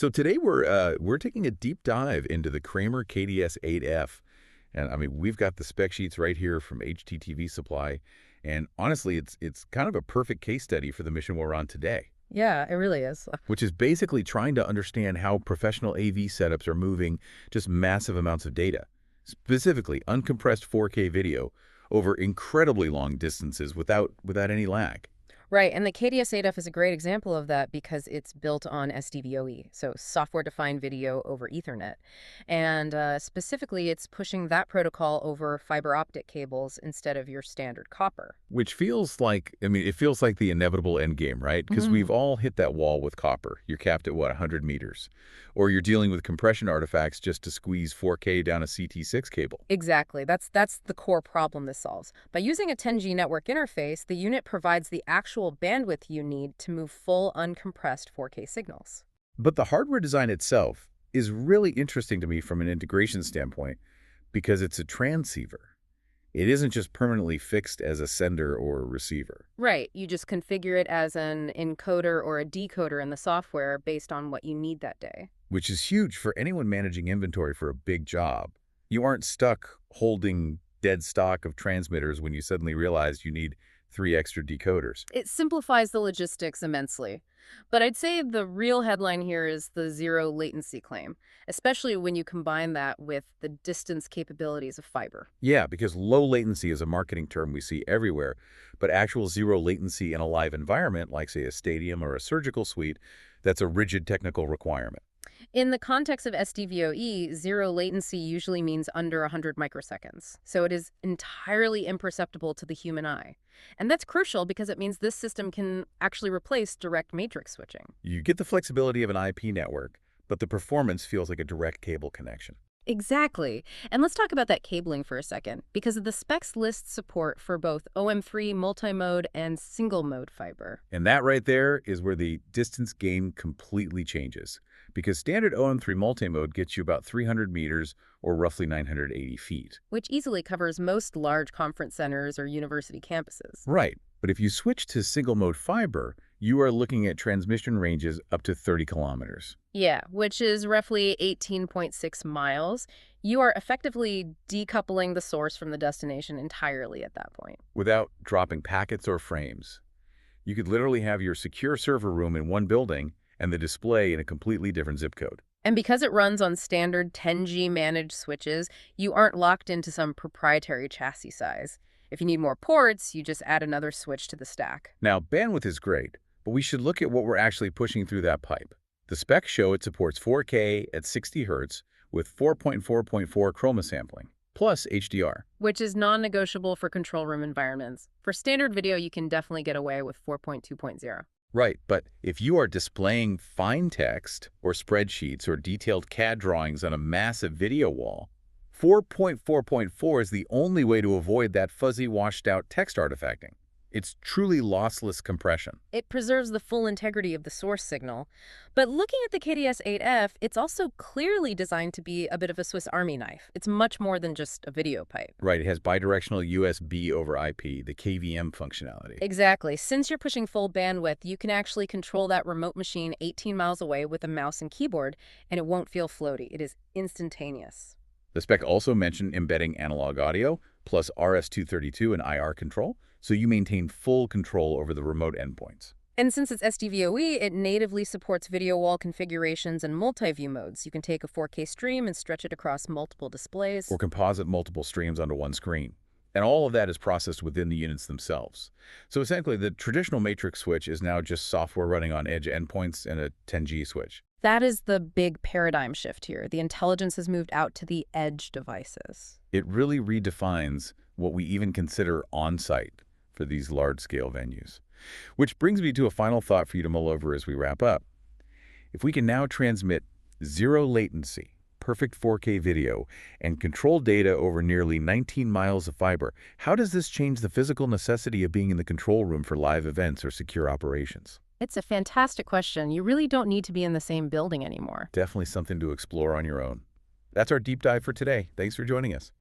So today we're taking a deep dive into the Kramer KDS-8F. And I mean, we've got the spec sheets right here from HDTVSUPPLY. And honestly, it's kind of a perfect case study for the mission we're on today, Yeah, it really is. which is basically trying to understand how professional AV setups are moving just massive amounts of data, specifically uncompressed 4K video over incredibly long distances without any lag. Right, and the KDS-8F is a great example of that because it's built on SDVoE, so software-defined video over Ethernet. And specifically, it's pushing that protocol over fiber optic cables instead of your standard copper. Which feels like, I mean, it feels like the inevitable end game, right? Because we've all hit that wall with copper. You're capped at, what, 100 meters? Or you're dealing with compression artifacts just to squeeze 4K down a CT6 cable. Exactly. That's the core problem this solves. By using a 10G network interface, the unit provides the actual bandwidth you need to move full uncompressed 4K signals. But the hardware design itself is really interesting to me from an integration standpoint because it's a transceiver. It isn't just permanently fixed as a sender or a receiver, Right. You just configure it as an encoder or a decoder in the software based on what you need that day. which is huge for anyone managing inventory for a big job. You aren't stuck holding dead stock of transmitters when you suddenly realize you need 3 extra decoders. It simplifies the logistics immensely. But I'd say the real headline here is the zero latency claim, especially when you combine that with the distance capabilities of fiber. Yeah, because low latency is a marketing term we see everywhere, but actual zero latency in a live environment, like, say, a stadium or a surgical suite, that's a rigid technical requirement. In the context of SDVoE, zero latency usually means under 100 microseconds, so it is entirely imperceptible to the human eye. And that's crucial because it means this system can actually replace direct matrix switching. You get the flexibility of an IP network, but the performance feels like a direct cable connection. Exactly. And let's talk about that cabling for a second, because the specs list support for both OM3 multi-mode and single-mode fiber. And that right there is where the distance game completely changes. Because standard OM3 multimode gets you about 300 meters or roughly 980 feet. Which easily covers most large conference centers or university campuses. Right. But if you switch to single-mode fiber, you are looking at transmission ranges up to 30 kilometers. Yeah, which is roughly 18.6 miles. You are effectively decoupling the source from the destination entirely at that point. Without dropping packets or frames. You could literally have your secure server room in one building and the display in a completely different zip code. And because it runs on standard 10G managed switches, you aren't locked into some proprietary chassis size. If you need more ports, you just add another switch to the stack. Now, bandwidth is great, but we should look at what we're actually pushing through that pipe. The specs show it supports 4K at 60 Hz with 4.4.4 chroma sampling, plus HDR. Which is non-negotiable for control room environments. For standard video, you can definitely get away with 4.2.0. Right, but if you are displaying fine text or spreadsheets or detailed CAD drawings on a massive video wall, 4.4.4 is the only way to avoid that fuzzy, washed-out text artifacting. It's truly lossless compression. It preserves the full integrity of the source signal. But looking at the KDS-8F, it's also clearly designed to be a bit of a Swiss Army knife. It's much more than just a video pipe. Right, it has bidirectional USB over IP, the KVM functionality. Exactly. Since you're pushing full bandwidth, you can actually control that remote machine 18 miles away with a mouse and keyboard, and it won't feel floaty. It is instantaneous. The spec also mentioned embedding analog audio, plus RS-232 and IR control, so you maintain full control over the remote endpoints. And since it's SDVoE, it natively supports video wall configurations and multi-view modes. You can take a 4K stream and stretch it across multiple displays. Or composite multiple streams onto one screen. And all of that is processed within the units themselves. So essentially, the traditional matrix switch is now just software running on edge endpoints and a 10G switch. That is the big paradigm shift here. The intelligence has moved out to the edge devices. It really redefines what we even consider on-site for these large-scale venues. Which brings me to a final thought for you to mull over as we wrap up. If we can now transmit zero latency, perfect 4K video, and control data over nearly 19 miles of fiber, how does this change the physical necessity of being in the control room for live events or secure operations? It's a fantastic question. You really don't need to be in the same building anymore. Definitely something to explore on your own. That's our deep dive for today. Thanks for joining us.